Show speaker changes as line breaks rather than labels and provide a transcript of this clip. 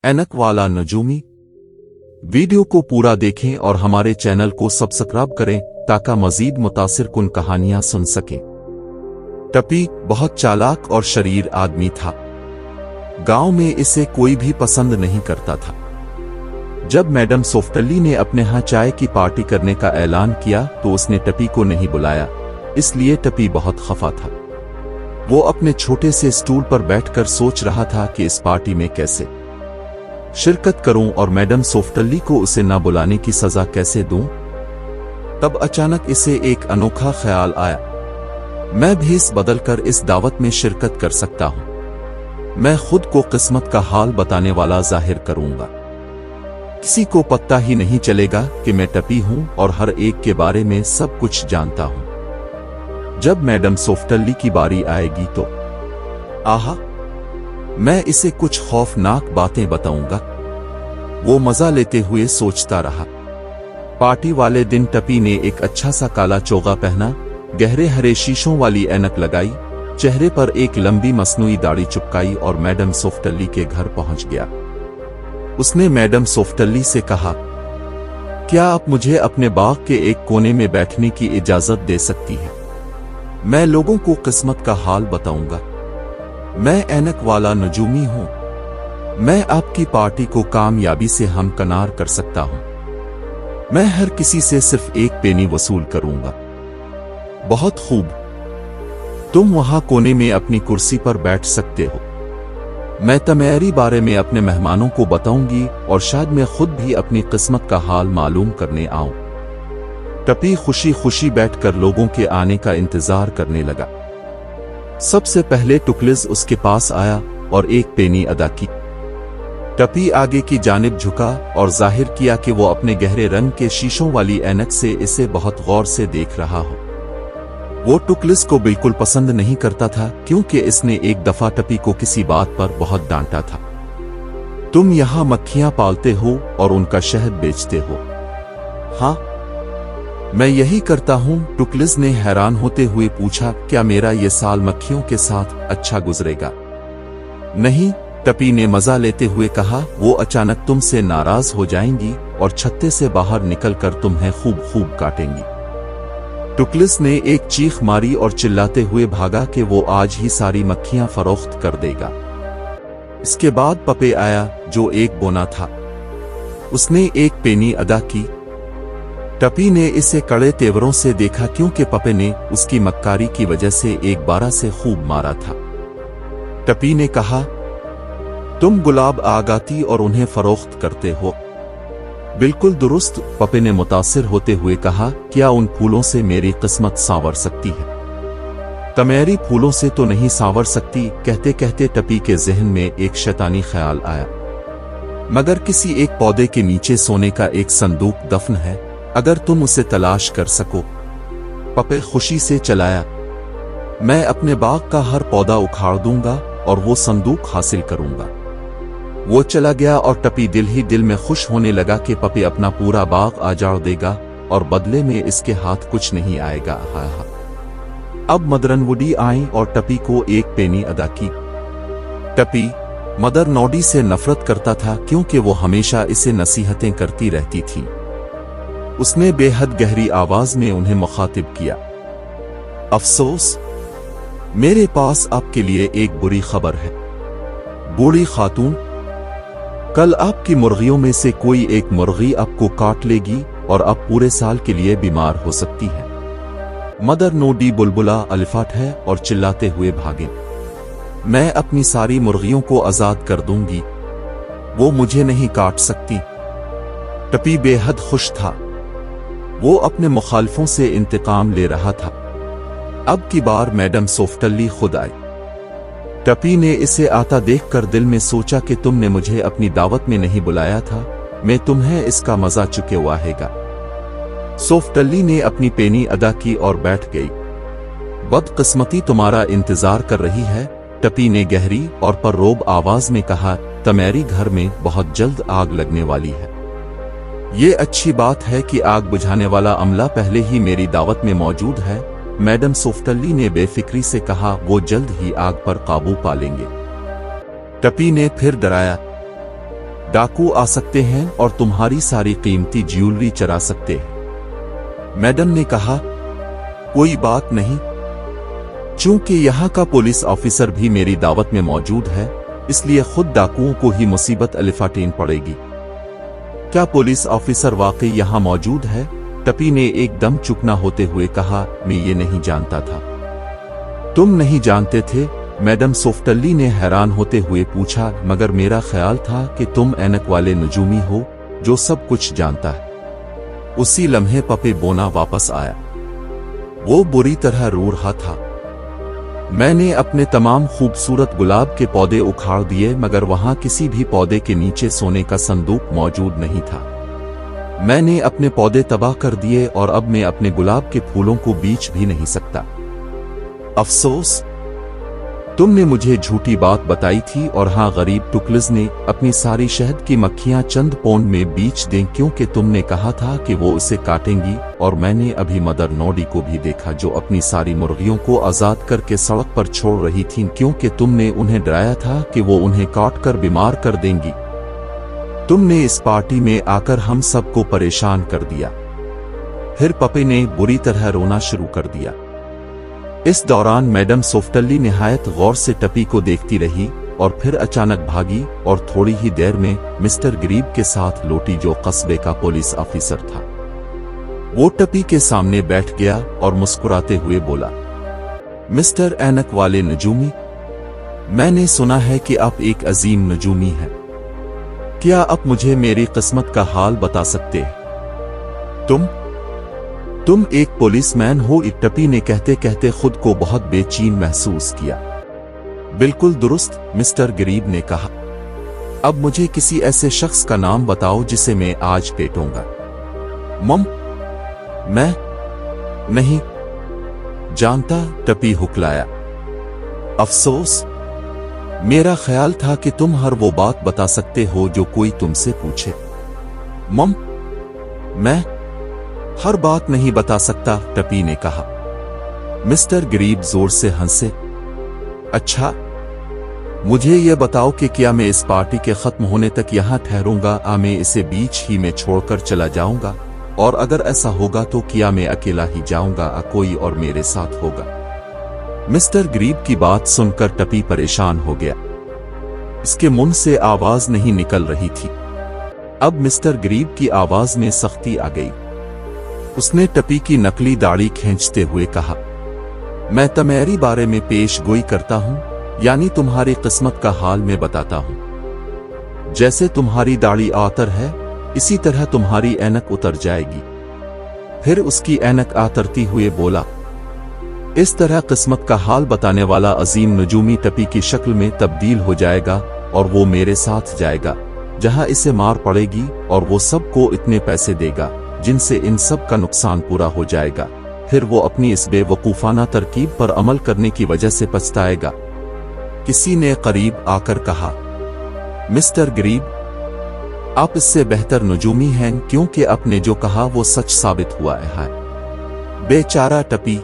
ऐनक वाला नजूमी। वीडियो को पूरा देखें और हमारे चैनल को सब्सक्राइब करें ताकि मजीद मुतासिर कुन कहानियां सुन सकें। टपी बहुत चालाक और शरीर आदमी था। गांव में इसे कोई भी पसंद नहीं करता था। जब मैडम सोफ्टली ने अपने यहाँ चाय की पार्टी करने का ऐलान किया तो उसने टपी को नहीं बुलाया, इसलिए टपी बहुत खफा था। वो अपने छोटे से स्टूल पर बैठकर सोच रहा था कि इस पार्टी में कैसे शिरकत करूं और मैडम सोफ्टली को उसे न बुलाने की सजा कैसे दूं। तब अचानक इसे एक अनोखा ख्याल आया, मैं भी इस बदलकर इस दावत में शिरकत कर सकता हूं। मैं खुद को किस्मत का हाल बताने वाला जाहिर करूंगा। किसी को पता ही नहीं चलेगा कि मैं टपी हूं और हर एक के बारे में सब कुछ जानता हूं। जब मैडम सोफ्टली की बारी आएगी तो आहा, मैं इसे कुछ खौफनाक बातें बताऊंगा। वो मजा लेते हुए सोचता रहा। पार्टी वाले दिन टपी ने एक अच्छा सा काला चोगा पहना, गहरे हरे शीशों वाली ऐनक लगाई, चेहरे पर एक लंबी मसनूई दाढ़ी चिपकाई और मैडम सोफ्टली के घर पहुंच गया। उसने मैडम सोफ्टली से कहा, क्या आप मुझे अपने बाग के एक कोने में बैठने की इजाजत दे सकती हैं? मैं लोगों को किस्मत का हाल बताऊंगा। मैं ऐनक वाला नजूमी हूं। मैं आपकी पार्टी को कामयाबी से हमकनार कर सकता हूं। मैं हर किसी से सिर्फ एक पेनी वसूल करूंगा। बहुत खूब, तुम वहां कोने में अपनी कुर्सी पर बैठ सकते हो। मैं तुम्हारी बारे में अपने मेहमानों को बताऊंगी और शायद मैं खुद भी अपनी किस्मत का हाल मालूम करने आऊं। टपी खुशी खुशी बैठकर लोगों के आने का इंतजार करने लगा। सबसे पहले टुकलिस उसके पास आया और एक पेनी अदा की। टपी आगे की जानिब झुका और जाहिर किया कि वो अपने गहरे रंग के शीशों वाली ऐनक से इसे बहुत गौर से देख रहा हो। वो टुकलिस को बिल्कुल पसंद नहीं करता था क्योंकि इसने एक दफा टपी को किसी बात पर बहुत डांटा था। तुम यहां मक्खियां पालते हो और उनका शहद बेचते हो? हाँ, मैं यही करता हूं, टुकलिस ने हैरान होते हुए पूछा। क्या मेरा ये साल मक्खियों के साथ अच्छा गुजरेगा? नहीं, टपी ने मजा लेते हुए कहा। वो अचानक तुमसे नाराज हो जाएंगी और छत्ते से बाहर निकलकर तुम्हें खूब खूब काटेंगी। टुकलिस ने एक चीख मारी और चिल्लाते हुए भागा कि वो आज ही सारी मक्खियां फरोख्त कर देगा। इसके बाद पपे आया जो एक बोना था। उसने एक पेनी अदा की। टपी ने इसे कड़े तेवरों से देखा क्योंकि पपे ने उसकी मक्कारी की वजह से एक बारह से खूब मारा था। टपी ने कहा, तुम गुलाब आगाती और उन्हें फरोख्त करते हो? बिल्कुल दुरुस्त, पपे ने मुतासिर होते हुए कहा। क्या उन फूलों से मेरी किस्मत सांवर सकती है? तुम्हारी फूलों से तो नहीं सांवर सकती। कहते कहते टपी के जहन में एक शैतानी ख्याल आया, मगर किसी एक पौधे के नीचे सोने का एक संदूक दफन है, अगर तुम उसे तलाश कर सको। पपे खुशी से चलाया, मैं अपने बाग का हर पौधा उखाड़ दूंगा और वो संदूक हासिल करूंगा। वो चला गया और टपी दिल ही दिल में खुश होने लगा कि पपे अपना पूरा बाग आजाड़ देगा और बदले में इसके हाथ कुछ नहीं आएगा। अब मदर नोडी आई और टपी को एक पेनी अदा की। टपी मदर नोडी से नफरत करता था क्योंकि वो हमेशा इसे नसीहतें करती रहती थी। उसने बेहद गहरी आवाज में उन्हें मुखातिब किया, अफसोस, मेरे पास आपके लिए एक बुरी खबर है। बूढ़ी खातून, कल आपकी मुर्गियों में से कोई एक मुर्गी आपको काट लेगी और आप पूरे साल के लिए बीमार हो सकती है। मदर नोडी बुलबुला अलिफाट है और चिल्लाते हुए भागे। मैं अपनी सारी मुर्गियों को आजाद कर दूंगी, वो मुझे नहीं काट सकती। टपी बेहद खुश था। वो अपने मुखालिफों से इंतकाम ले रहा था। अब की बार मैडम सोफ्टली खुद आई। टपी ने इसे आता देखकर दिल में सोचा कि तुमने मुझे अपनी दावत में नहीं बुलाया था, मैं तुम्हें इसका मजा चुके हुआ हैगा। सोफ्टली ने अपनी पेनी अदा की और बैठ गई। बदकिस्मती तुम्हारा इंतजार कर रही है, टपी ने गहरी और पररोब आवाज में कहा। तुम्हारी घर में बहुत जल्द आग लगने वाली है। ये अच्छी बात है कि आग बुझाने वाला अमला पहले ही मेरी दावत में मौजूद है, मैडम सोफ्टली ने बेफिक्री से कहा। वो जल्द ही आग पर काबू पा लेंगे। टपी ने फिर डराया, डाकू आ सकते हैं और तुम्हारी सारी कीमती ज्वेलरी चुरा सकते हैं। मैडम ने कहा, कोई बात नहीं, चूंकि यहाँ का पुलिस ऑफिसर भी मेरी दावत में मौजूद है, इसलिए खुद डाकुओं को ही मुसीबत अलिफाटीन पड़ेगी। क्या पुलिस ऑफिसर वाकई यहाँ मौजूद है? टपी ने एकदम चुप न होते हुए कहा, मैं ये नहीं जानता था। तुम नहीं जानते थे? मैडम सोफ्टली ने हैरान होते हुए पूछा, मगर मेरा ख्याल था कि तुम ऐनक वाले नजूमी हो जो सब कुछ जानता है। उसी लम्हे पपे बोना वापस आया। वो बुरी तरह रो रहा था। मैंने अपने तमाम खूबसूरत गुलाब के पौधे उखाड़ दिए, मगर वहां किसी भी पौधे के नीचे सोने का संदूक मौजूद नहीं था। मैंने अपने पौधे तबाह कर दिए और अब मैं अपने गुलाब के फूलों को बेच भी नहीं सकता। अफसोस, तुमने मुझे झूठी बात बताई थी। और हाँ, गरीब टुकलिस ने अपनी सारी शहद की मक्खियां चंद पौंड में बेच दें, क्योंकि तुमने कहा था कि वो उसे काटेंगी। और मैंने अभी मदर नोडी को भी देखा जो अपनी सारी मुर्गियों को आजाद करके सड़क पर छोड़ रही थीं, क्योंकि तुमने उन्हें डराया था कि वो उन्हें काट कर बीमार कर देंगी। तुमने इस पार्टी में आकर हम सबको परेशान कर दिया। फिर पपे ने बुरी तरह रोना शुरू कर दिया। इस दौरान मैडम सोफ्टली निहायत गौर से टपी को देखती रही और फिर अचानक भागी और थोड़ी ही देर में मिस्टर गरीब के साथ लौटी जो कस्बे का पुलिस ऑफिसर था। वो टपी के सामने बैठ गया और मुस्कुराते हुए बोला, मिस्टर ऐनक वाले नजूमी, मैंने सुना है कि आप एक अजीम नजूमी हैं। क्या आप मुझे मेरी किस्मत का हाल बता सकते हैं? तुम एक पुलिसमैन हो? टपी ने कहते कहते खुद को बहुत बेचैन महसूस किया। बिल्कुल दुरुस्त, मिस्टर गरीब ने कहा। अब मुझे किसी ऐसे शख्स का नाम बताओ जिसे मैं आज पेटूंगा। मैं नहीं जानता, टपी हुक्लाया। अफसोस, मेरा ख्याल था कि तुम हर वो बात बता सकते हो जो कोई तुमसे पूछे। मैं हर बात नहीं बता सकता, टपी ने कहा। मिस्टर गरीब जोर से हंसे। अच्छा, मुझे यह बताओ कि क्या मैं इस पार्टी के खत्म होने तक यहां ठहरूंगा या मैं इसे बीच ही में छोड़कर चला जाऊंगा? और अगर ऐसा होगा तो क्या मैं अकेला ही जाऊंगा या कोई और मेरे साथ होगा? मिस्टर गरीब की बात सुनकर टपी परेशान हो गया। इसके मुंह से आवाज नहीं निकल रही थी। अब मिस्टर गरीब की आवाज में सख्ती आ गई। उसने टपी की नकली दाढ़ी खींचते हुए कहा, मैं तुम्हारी बारे में पेश गोई करता हूं, यानी तुम्हारी किस्मत का हाल मैं बताता हूं। जैसे तुम्हारी दाढ़ी आतर है, इसी तरह तुम्हारी ऐनक उतर जाएगी। फिर उसकी ऐनक आतरती हुए बोला, इस तरह किस्मत का हाल बताने वाला अजीम नजूमी टपी की शक्ल में तब्दील हो जाएगा और वो मेरे साथ जाएगा, जहां इसे मार पड़ेगी, और वो सबको इतने पैसे देगा जिनसे इन सब का नुकसान पूरा हो जाएगा। फिर वो अपनी इस बेवकूफाना तरकीब पर अमल करने की वजह से पछताएगा। किसी ने करीब आकर कहा, मिस्टर गरीब, आप इससे बेहतर नजूमी हैं, क्योंकि आपने जो कहा वो सच साबित हुआ है। बेचारा टपी